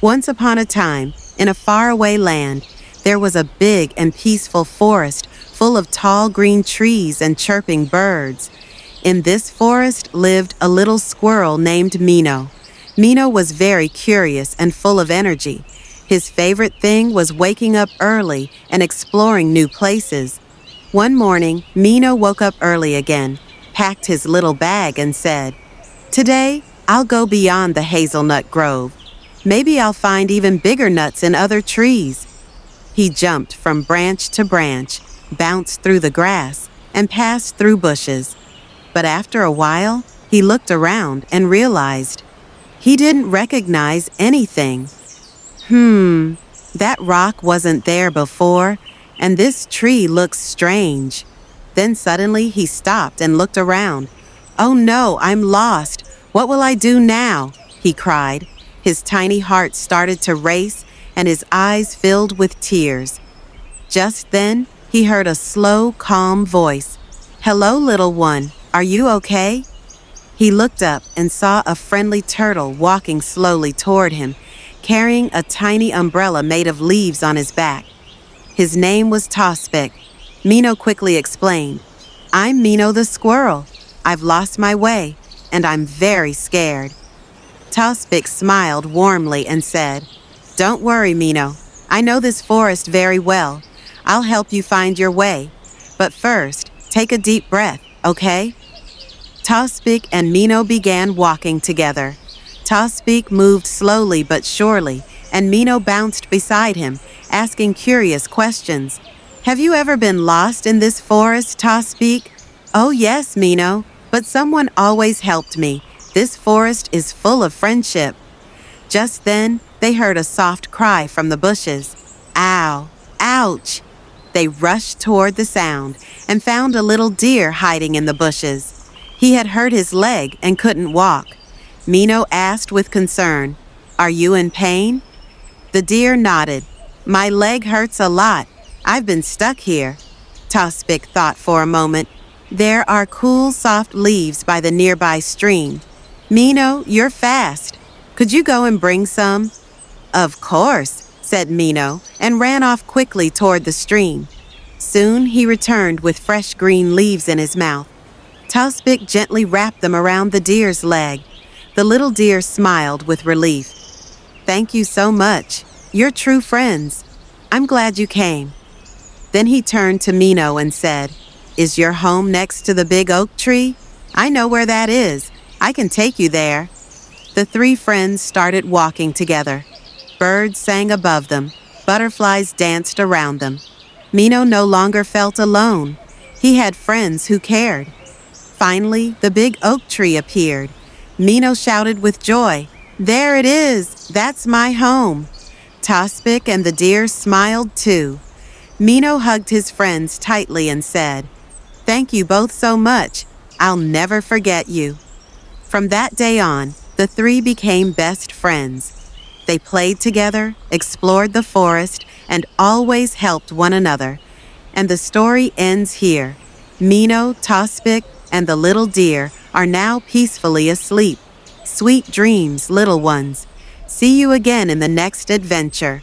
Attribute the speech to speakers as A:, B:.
A: Once upon a time, in a faraway land, there was a big and peaceful forest full of tall green trees and chirping birds. In this forest lived a little squirrel named Mino. Mino was very curious and full of energy. His favorite thing was waking up early and exploring new places. One morning, Mino woke up early again, packed his little bag and said, "Today, I'll go beyond the hazelnut grove. Maybe I'll find even bigger nuts in other trees." He jumped from branch to branch, bounced through the grass, and passed through bushes. But after a while, he looked around and realized he didn't recognize anything. That rock wasn't there before, and this tree looks strange. Then suddenly he stopped and looked around. "Oh no, I'm lost. What will I do now?" he cried. His tiny heart started to race and his eyes filled with tears. Just then, he heard a slow, calm voice. "Hello, little one. Are you okay?" He looked up and saw a friendly turtle walking slowly toward him, carrying a tiny umbrella made of leaves on his back. His name was Tospic. Mino quickly explained, "I'm Mino the squirrel. I've lost my way, and I'm very scared." Tospic smiled warmly and said, "Don't worry, Mino. I know this forest very well. I'll help you find your way. But first, take a deep breath, okay?" Tospic and Mino began walking together. Tospic moved slowly but surely, and Mino bounced beside him, asking curious questions. "Have you ever been lost in this forest, Tospic?" "Oh yes, Mino, but someone always helped me. This forest is full of friendship." Just then, they heard a soft cry from the bushes. "Ow! Ouch!" They rushed toward the sound and found a little deer hiding in the bushes. He had hurt his leg and couldn't walk. Mino asked with concern, "Are you in pain?" The deer nodded. "My leg hurts a lot. I've been stuck here." Tospic thought for a moment. "There are cool, soft leaves by the nearby stream. Mino, you're fast. Could you go and bring some?" "Of course," said Mino, and ran off quickly toward the stream. Soon he returned with fresh green leaves in his mouth. Tospic gently wrapped them around the deer's leg. The little deer smiled with relief. "Thank you so much. You're true friends. I'm glad you came." Then he turned to Mino and said, "Is your home next to the big oak tree? I know where that is. I can take you there." The three friends started walking together. Birds sang above them. Butterflies danced around them. Mino no longer felt alone. He had friends who cared. Finally, the big oak tree appeared. Mino shouted with joy, "There it is! That's my home!" Tospic and the deer smiled too. Mino hugged his friends tightly and said, "Thank you both so much. I'll never forget you." From that day on, the three became best friends. They played together, explored the forest, and always helped one another. And the story ends here. Mino, Tospic, and the little deer are now peacefully asleep. Sweet dreams, little ones. See you again in the next adventure.